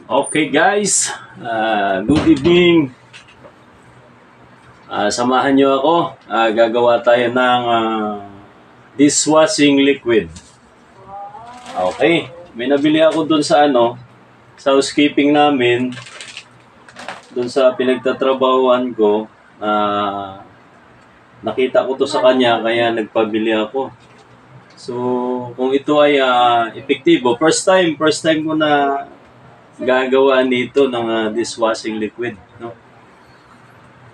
Okay guys, good evening. Samahan nyo ako. Gagawa tayo ng dishwashing liquid. Okay, may nabili ako dun sa sa housekeeping namin, dun sa pinagtatrabahuan ko. Nakita ko to sa kanya kaya nagpabili ako. So, kung ito ay epektibo, first time ko na gagawa nito ng dishwashing liquid, no?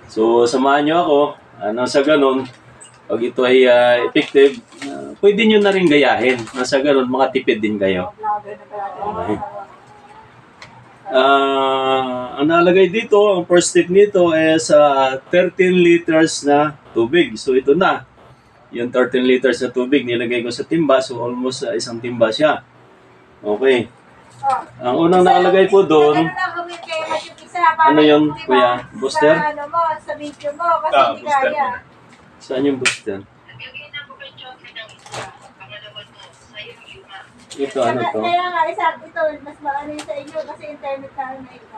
So, samahan nyo ako. Sa ganun, pag ito ay effective, pwede nyo na rin gayahin. Sa ganun, makatipid din kayo. Okay. Ang nalagay dito, ang first step nito is 13 liters na tubig. So, ito na. Yung 13 liters na tubig, nilagay ko sa timba. So, almost isang timba siya. Okay. Ang unang nakalagay po doon, ano yun, kuya? Booster? Sa video mo, kasi hindi kaya. Saan yung booster? Ito, ano to? Kaya nga, ito, mas maano sa inyo kasi internet na ito.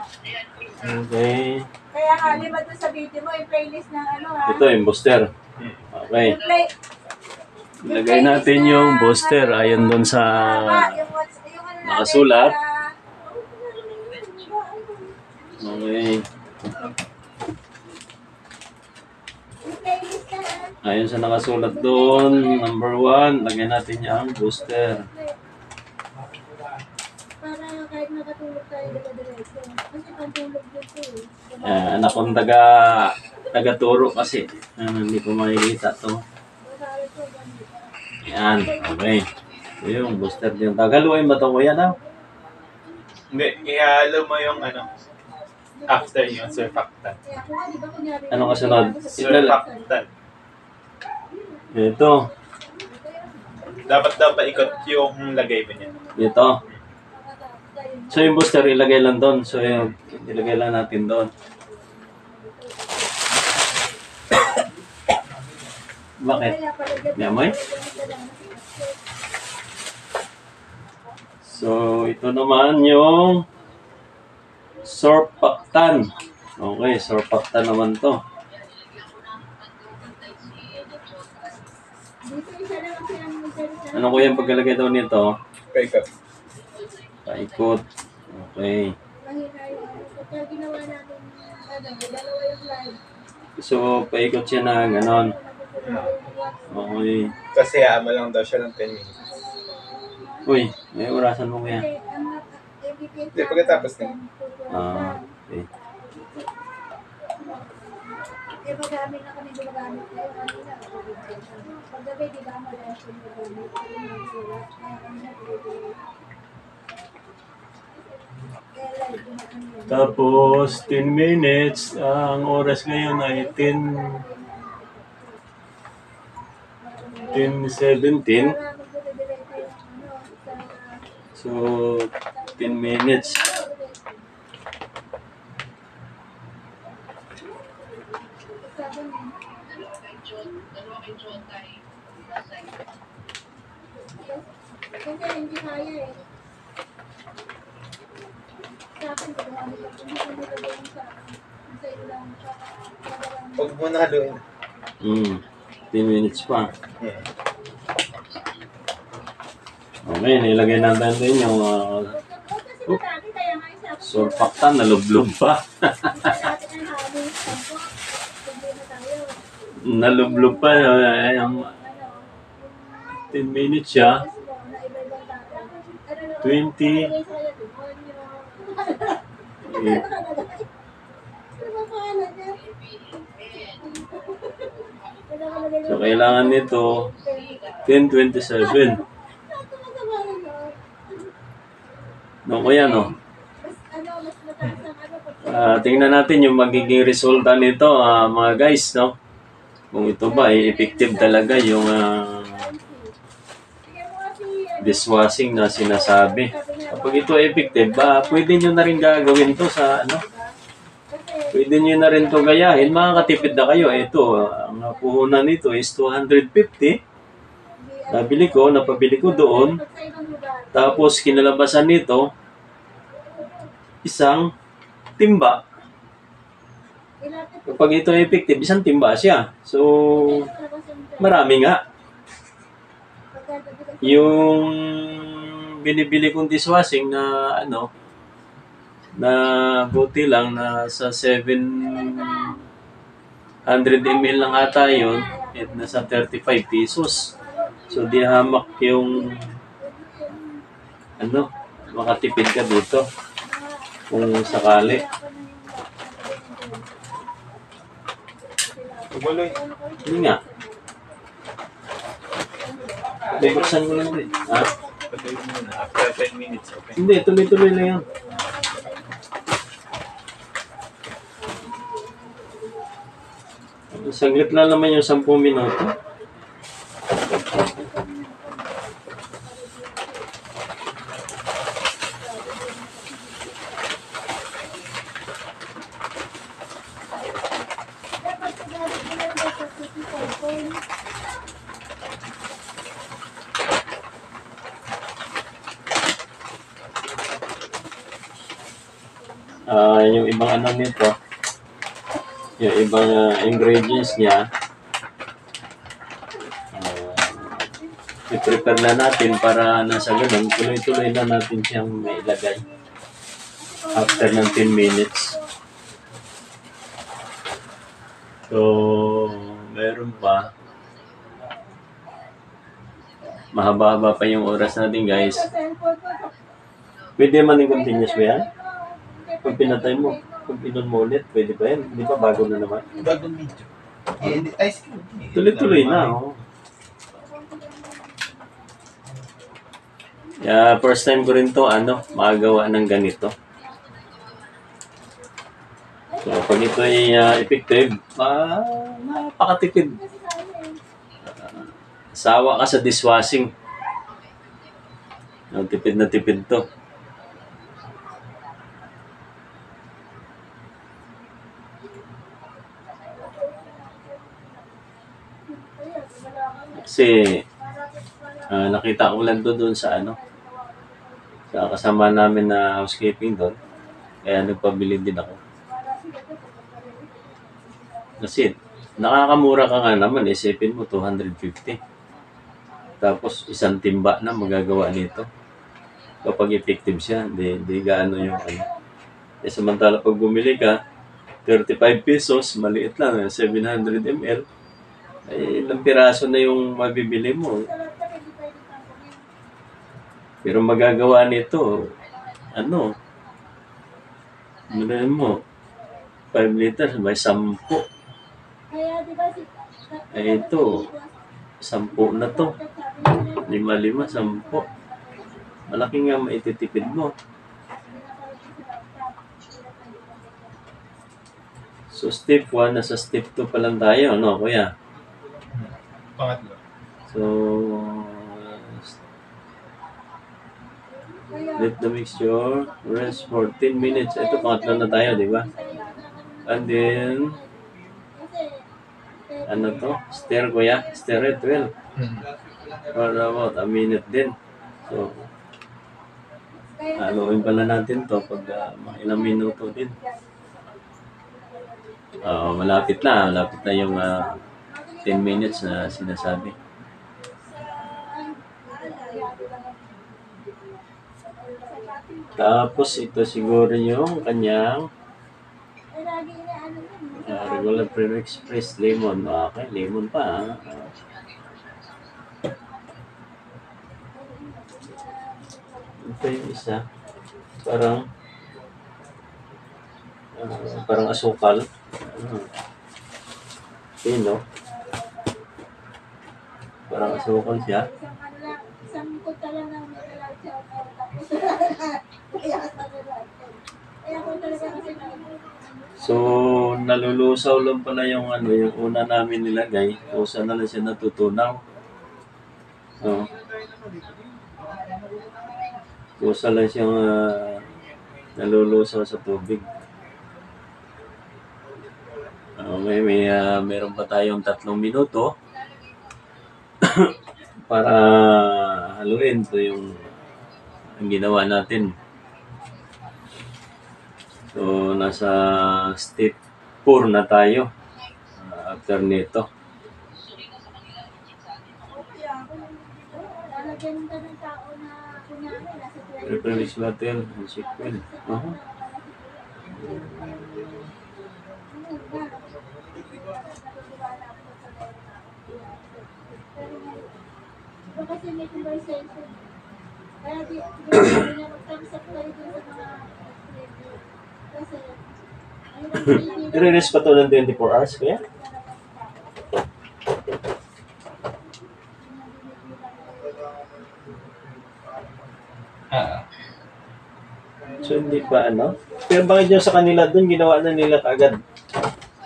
Okay. Kaya nga, lima doon sa video mo, yung playlist ng Ito, yung booster. Okay. Ilagay natin yung booster. Ayon doon sa nakasulat. Okay. Ayon sa nakasulat doon, number 1, lagyan natin yung booster. Para kahit nakatulog tayo diretso. Kasi pantulog dito eh. Anak kong taga-turo kasi. Hindi ko makikita to. Yan, okay. So yung booster din. Tagaluin ba ito ko yan? Hindi, ihalo mo yung after yung surfactant. Ano kasunod? Surfactant. Ito. Dapat daw paikot yung lagay mo niya. Ito. So yung booster ilagay lang doon. So yung ilagay lang natin doon. Bakit? Yamoy? So ito naman yung surfactant. Okay, surfactant naman to. Ano ko yung pagkalagay daw nito? Paikot. Paikot. Okay. So, paikot siya na ganon. Okay. Kasi mo lang daw siya ng 10 minutes. Uy, may orasan mo kaya. Hindi, pagkatapos na. Okay. Eh, magamit na kami gumagamit kayo. Kanina, paggabi, di ba, madalas yung gumagamit. Tapos, 10 minutes. Ang oras ngayon ay 10:17. So, 10 minutes. Kasi hindi kaya eh. Sa akin, hindi ko nilagay sa ilang Huwag mo na haluin. 10 minutes pa. Okay, nilagay natin din yung surfactant, nalublob pa. Nalublob pa. Yung 10 minutes siya. 20. So, kailangan nito 10:27. No, kuya, no? Tingnan natin yung magiging resulta nito, mga guys, no? Kung ito ba ay effective talaga yung dishwashing na sinasabi. Kapag ito ay effective, pwede nyo na rin gagawin to sa pwede nyo na rin to gayahin. Makakatipid na kayo. Ito, ang puhunan nito is 250. Napabili ko doon. Tapos kinalabasan nito, isang timba. Kapag ito ay effective, isang timba siya. So, marami nga. Yung binibili kong dishwashing na na buti lang na sa 700 ml lang ata yun, at nasa 35 pesos. So, di hamak yung makatipid ka dito kung sakali. Tumuloy. Hindi nga. Buksan ko lang din. Ha? Patuloy mo na. After 10 minutes, okay? Hindi, tuloy-tuloy na yan. Saglit lang naman yung 10 minuto. Yung ibang nito, yung ibang ingredients niya, i-prepare na natin para nasa ganun, tuloy-tuloy na natin siyang mailagay after ng 10 minutes. So, meron pa. Mahaba-haba pa yung oras natin, guys. Pwede man yung continuous ba yan? Pag pinatay mo, pag pinon mo ulit, pwede pa yan. Hindi pa bago na naman. Bagong video. Ice cream. Tuloy-tuloy na, oh. Yeah, first time ko rin to, makagawa ng ganito. So, pag ito ay effective, napakatipid. Sawa ka sa dishwashing. Tipid na tipid to. Kasi nakita ko lang doon sa sa kasama namin na housekeeping doon. Kaya nagpabili din ako. Kasi nakakamura ka nga naman, isipin mo 250. Tapos isang timba na magagawa nito. Kapag effective siya, hindi gaano yung samantala pag bumili ka, 35 pesos, maliit lang, 700 ml. Ay, ilang piraso na yung mabibili mo. Pero magagawa nito, mo, 5 liters, may 10. Ay, ito, 10 na to. 5, 10. Malaki nga maititipid mo. So, step 1, nasa step 2 pa lang tayo, kuya? Pangatlo. So, let the mixture rest for 10 minutes. Ito, pangatlo na tayo, di ba? And then, stir, kuya? Stir it well. For about a minute din. So, haluin pala natin to pag mga ilang minuto din. Malapit na yung 10 minutes na sinasabi. Tapos ito siguro yung kanyang regular pre-express lemon. Okay, lemon pa. Ito yung isa. Parang asukal. Pino. Parang asukal siya. Isang punta lang namin talaga siya. So, nalulusaw lang pala yung yung una namin nilagay. So, saan na lang siya natutunaw. So, saan lang siyang nalulusaw sa tubig. Okay, meron pa tayong 3 minuto para haluin to yung ginawa natin. So, nasa step 4 na tayo after nito. Lalagyan ka ng tao na kunyari, nasa 20. Replenish battle, sequel. Diba kasi may conversation. Kaya di sabi niya mag-thumbs-up kayo dun sa mga review. Kasi, I-release pa to ng 24 hours kaya? Ah. So, hindi pa ano? Pero bakit yung sa kanila doon, ginawa na nila kaagad?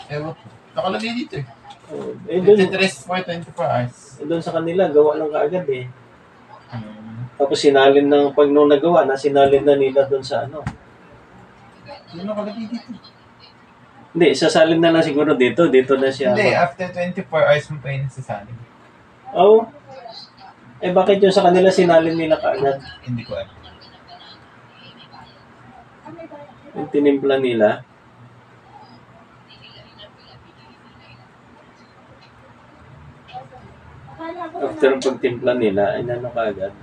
Ewan ko. Nakalagay dito eh. Doon, 23 for 24 hours. doon sa kanila, gawa lang kaagad eh. Hmm. Tapos sinalin ng pag nung nagawa na, sinalin na nila doon sa ano. Hindi nakalagay dito. Hindi, sasalin na lang siguro dito. Dito na siya. Hindi, after 24 hours mo pa yun sasalin. Oh. Eh bakit yung sa kanila sinalin nila kaagad? Hindi ko alam. Yung tinimpla nila. After ang pagtimpla nila, ay nano kaagad.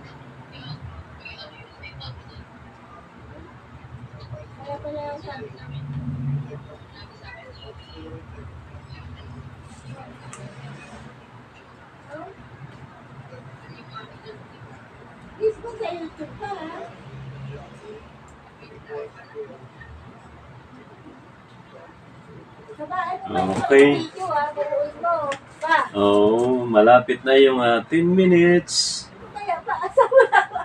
kaya pala sabi, Please mo sa YouTube ka, ha? Sabaan mo ba Okay. yung video, ha? Buuin mo. Pa, Oh, malapit na yung 10 minutes. kaya pa, asawa na ba?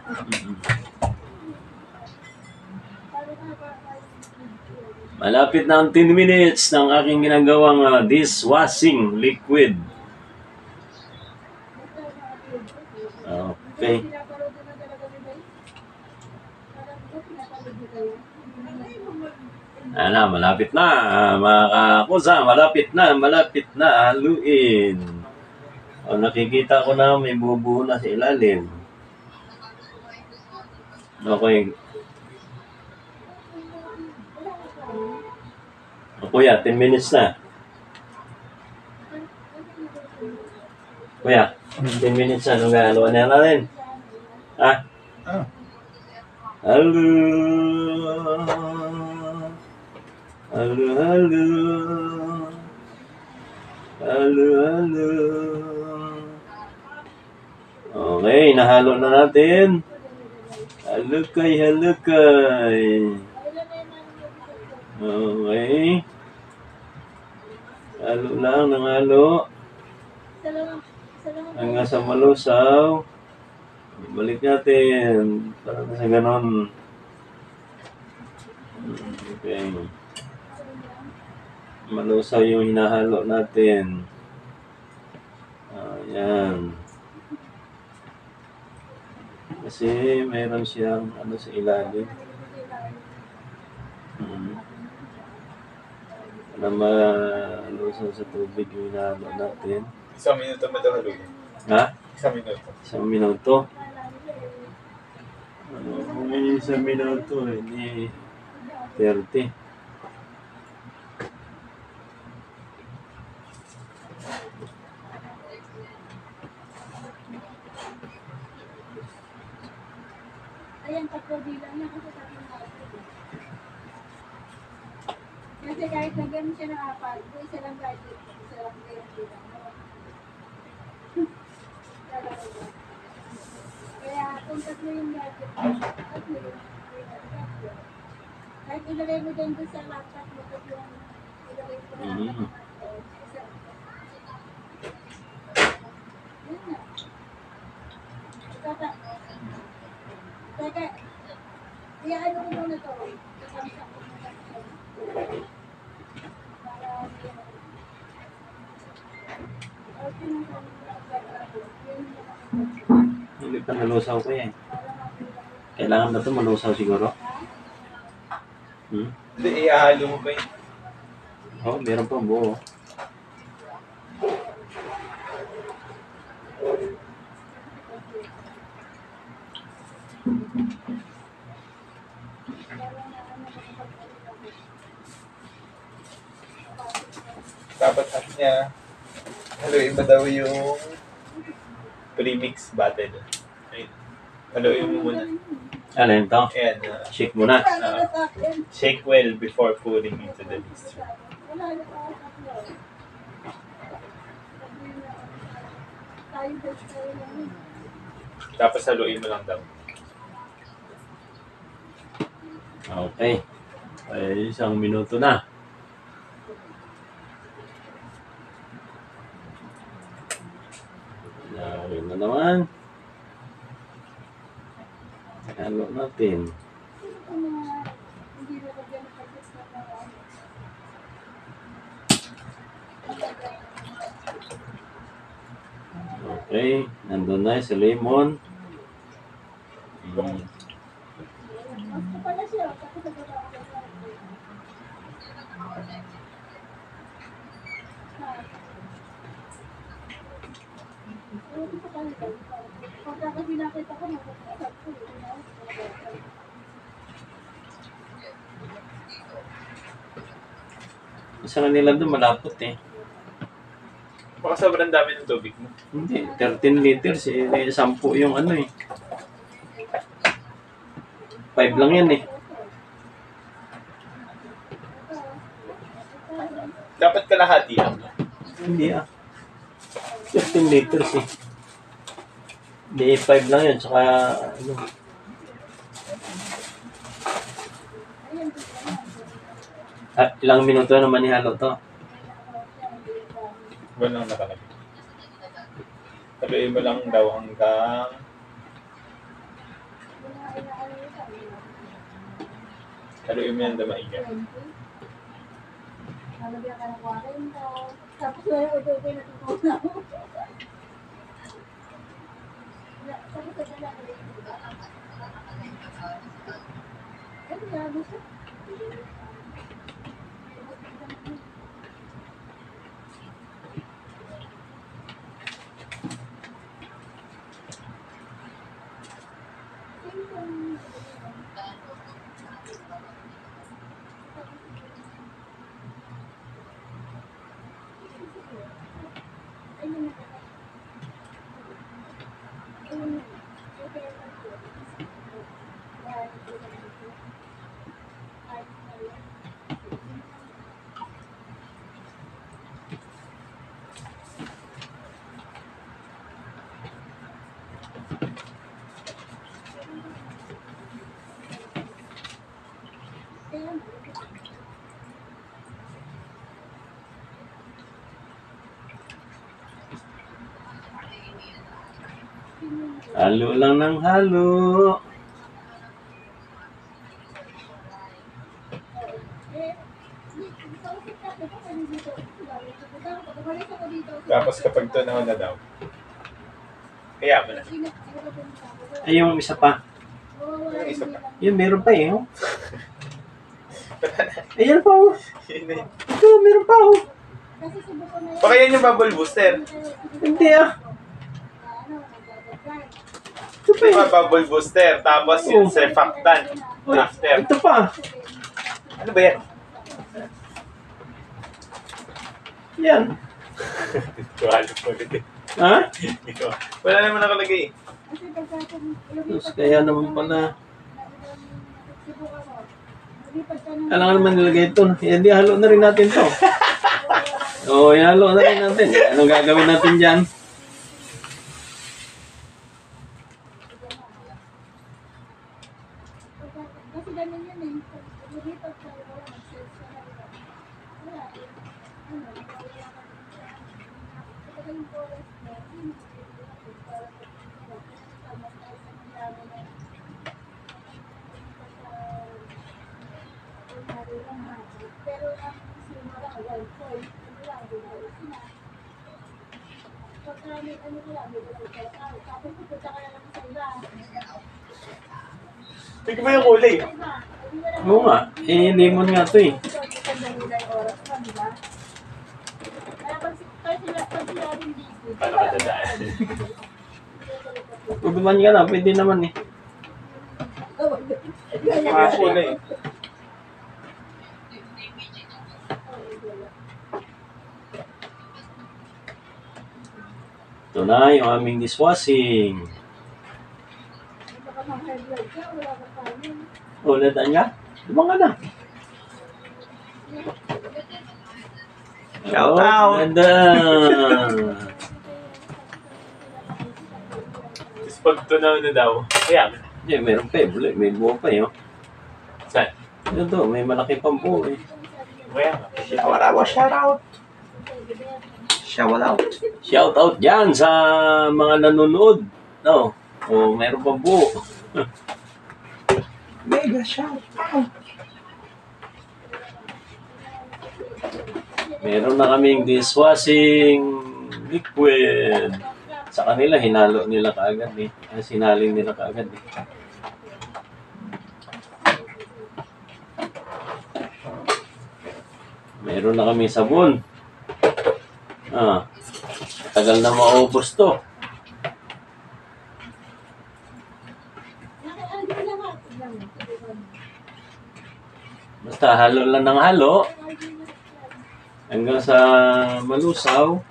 Malapit na ang 10 minutes ng aking ginagawang dishwashing liquid. Okay. Ano, malapit na, mga kakusa, malapit na haluin. O, nakikita ko na may bubuo na sa ilalim. Okay. O, kuya, 10 minutes na. Kuya, 10 minutes na, nung haluan na natin. Ha? Ah. Halo. Halo, halo. Halo, halo. Okay, nahalo na natin. Halukay, halukay. Okay. Halo lang ng halo. Hanggang sa malusaw. Balik natin. Para sa ganon. Okay. Malusaw yung hinahalo natin. Ayan. Kasi mayroon siyang ano sa ilalim. Para malusaw sa tubig yung hinahalo natin. 1 minuto mo daw haluin. Ha? 1 minuto. 1 minuto. May 1 minuto, hindi 30. Ayan, tatlo bilang niya kasi sabi mo. Kasi kahit nagano siya ng apat, isa lang gadget, isa lang bilang. Kaya kung tatlo yung gadget, tatlo yung gadget. Kahit ilagay mo din doon sa laptop mo, tatlo yung ilagay mo na laptop mo. Yun na. Teka, ano ko muna to? Ikamsak ko muna to. Hindi pa nalusaw ko yan. Kailangan na ito malusaw siguro. Hindi, ihahalo mo pa yun. Oh, meron pa buo. Dapat ano niya, haluin mo daw yung premix battle. Ayun. Haluin mo muna. Alin to? Ayan. Shake mo na. Shake well before pouring into the mixture. Tapos haluin mo lang daw. Okay. Ay, 1 minuto na. Yun na naman. Halo natin. Okay. Nandun na sa lemon. Sa kanila doon malapot eh. Baka sobrang dami ng tubig mo. Hindi, 13 liters eh. 10 yung ano eh. 5 lang yan eh. Dapat kalahati lang. Hindi ah. 15 liters eh. Hindi, 5 lang yun. Tsaka ano. Ilang minuto naman ihalo to? Walang nakalagay. Haluin mo lang daw hanggang haluin mo yan daw maiga. Nalagyan ka ng 40. Tapos wala utoy na tutunaw. Tapos sa dala ka rin. Ano yan? Halo lang ng halo. Tapos kapag tunaw na daw, kaya mo na. Ay, yung isa pa. Yung isa pa. Yun, meron pa eh. Oh. Ayan pa oh. Yun na yun. Ito, meron pa oh. Baka yan yung bubble booster. Hindi ah. Ito pa Yung eh. bubble booster, tapos yung surfactant Uy, after. ito pa. Ano ba yan? Yan. Tuwalo po ulit eh. Ha? Wala naman nakalagay eh. Tapos kaya naman pala. Kailangan naman nilagay ito. Hindi, halo na rin natin to. Oo, ihalo na rin natin. Anong gagawin natin dyan? Kasi ganun yun eh. Lumipat ka, wala, mag-sales ka na. Wala eh. Ano, wala ka. Kapag yung oras mo, hindi mo para tama tayo sa nangyari na pero ang simula, well, point, ano lang, bumalik na. Pagka may ano ko lang, may bumalik ka lang. Tapos pupunta ka na lang sa iba. Tingnan mo yung kulay. Oo nga. Eh, lemon nga to eh. Paano ka dadaan? Uduman ka na, pwede naman eh. Kaso na eh. Ito na yung aming dishwashing. Baka ma-high blood ka, wala ka kanin. Ulit nga? Diba nga na? Shout out! Ganda! Tapos pag tunaw na daw, kaya, Yeah, meron pa eh. May buo pa eh. Oh. saan? Ano to? May malaki pang buo eh. Kaya nga. Shout out! Shout out! Shout out dyan sa mga nanonood. No? O meron pang buo. Mega shout out! Meron na kaming dishwashing liquid. Sa kanila, hinalo nila kaagad eh. Sinaling nila kaagad eh. Meron na kami sabon. Tagal na maubos to. Basta halo lang ng halo. Hanggang sa malusaw.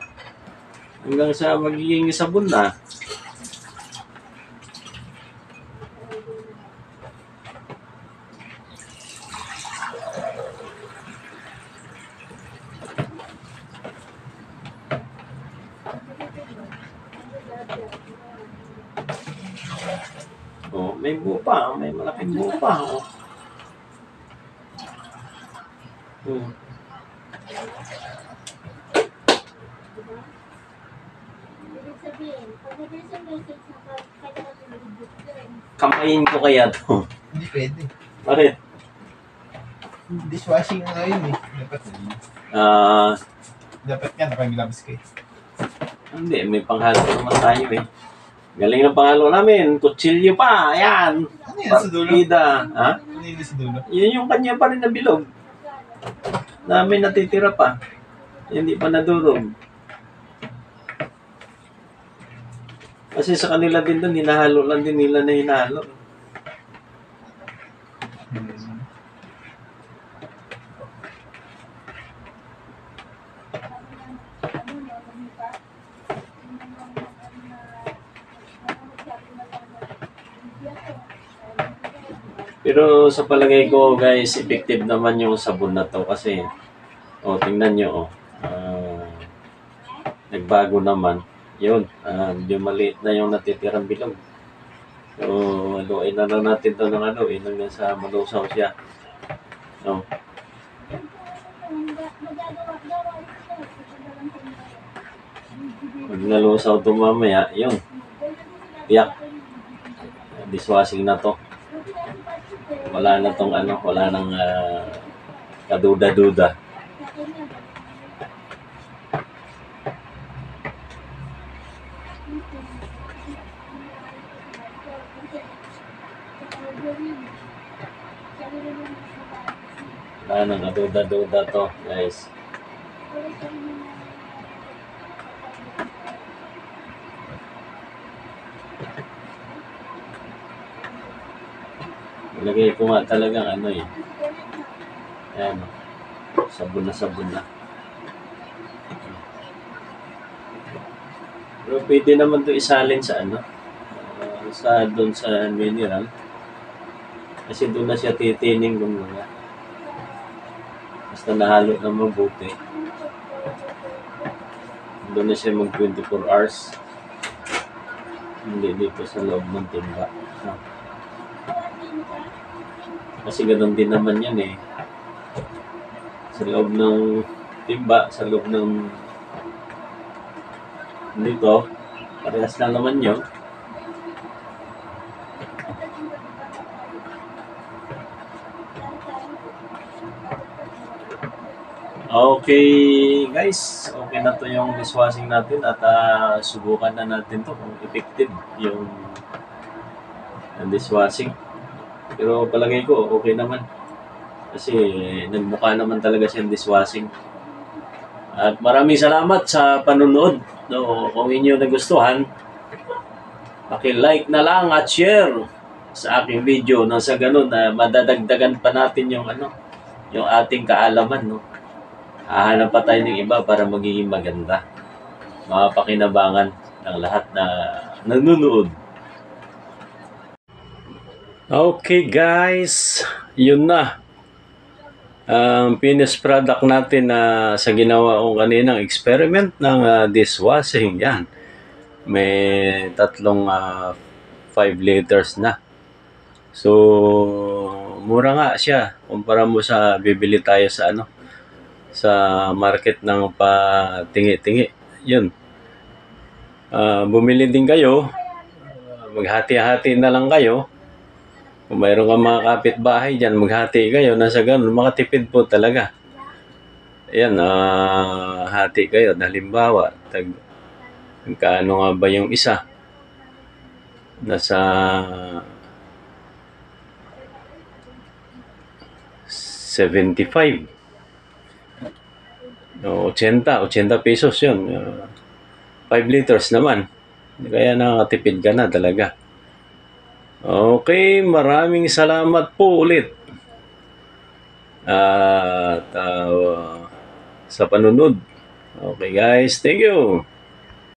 Hanggang sa magiging sabon na. Oh, may buo pa. May malaking buo pa. Oh. Ibig sabihin, pag nag-isang message na kaya ka sinulibot ka eh. Kamayin ko kaya to. Hindi pwede. Bakit? Dishwashing nga yun eh. Dapat nga naka-gloves ka eh. Hindi, may panghalo naman tayo eh. Galing ng panghalo namin. Kutsilyo pa. Ayan. Ano yan sa dulo? Partida. Ha? Ano yun sa dulo? Yun yung kanya pa rin na bilog. Namin natitira pa. Hindi pa nadurog. Kasi sa kanila din doon, hinahalo lang din nila na hinahalo. Pero sa palagay ko guys, effective naman yung sabon na to kasi tingnan nyo nagbago naman. Yun, medyo maliit na yung natitirang bilog. So, haluin na lang natin to ng haluin hanggang sa malusaw siya. No? Pag nalusaw to mamaya, yun. Tiyak. Dishwashing na to. Wala na tong wala nang kaduda-duda. Wala nang kaduda-duda to, guys. Ilagay ko nga talagang eh. Ayan. Sabon na. Pero pwede naman to isalin sa doon sa mineral. Kasi doon na siya titining kung mga. Basta nahalo na mabuti. Doon na siya mag 24 hours. Hindi dito sa loob ng timba. Kasi ganoon din naman yan eh. Sa loob ng timba, sa loob ng dito, parehas na naman yun. Okay guys, okay na to yung dishwashing natin at subukan na natin to kung effective yung dishwashing. Pero palagay ko, okay naman. Kasi nagmukha naman talaga siyang dishwashing. At maraming salamat sa panonood. No, kung inyo nagustuhan, paki-like na lang at share sa aking video nang sa ganun na madadagdagan pa natin yung yung ating kaalaman, no. Hahanap pa tayo ng iba para magiging maganda. Mapakinabangan ng lahat na nanonood. Okay guys, yun na. Ang finished product natin na sa ginawa kong kaninang experiment ng dishwashing. Yan. May tatlong 5 liters na. So, mura nga siya. Kumpara mo sa bibili tayo sa sa market ng patingi-tingi. Yun. Bumili din kayo. Maghati-hati na lang kayo. Kung mayroon kang mga kapitbahay dyan, maghati kayo. Nasa ganun, makatipid po talaga. Ayan, hati kayo. Halimbawa, kano nga ba yung isa? Nasa 75. 80 pesos yun. 5 liters naman. Kaya nakatipid ka na talaga. Okay, maraming salamat po ulit. At sa panunod. Okay guys, thank you.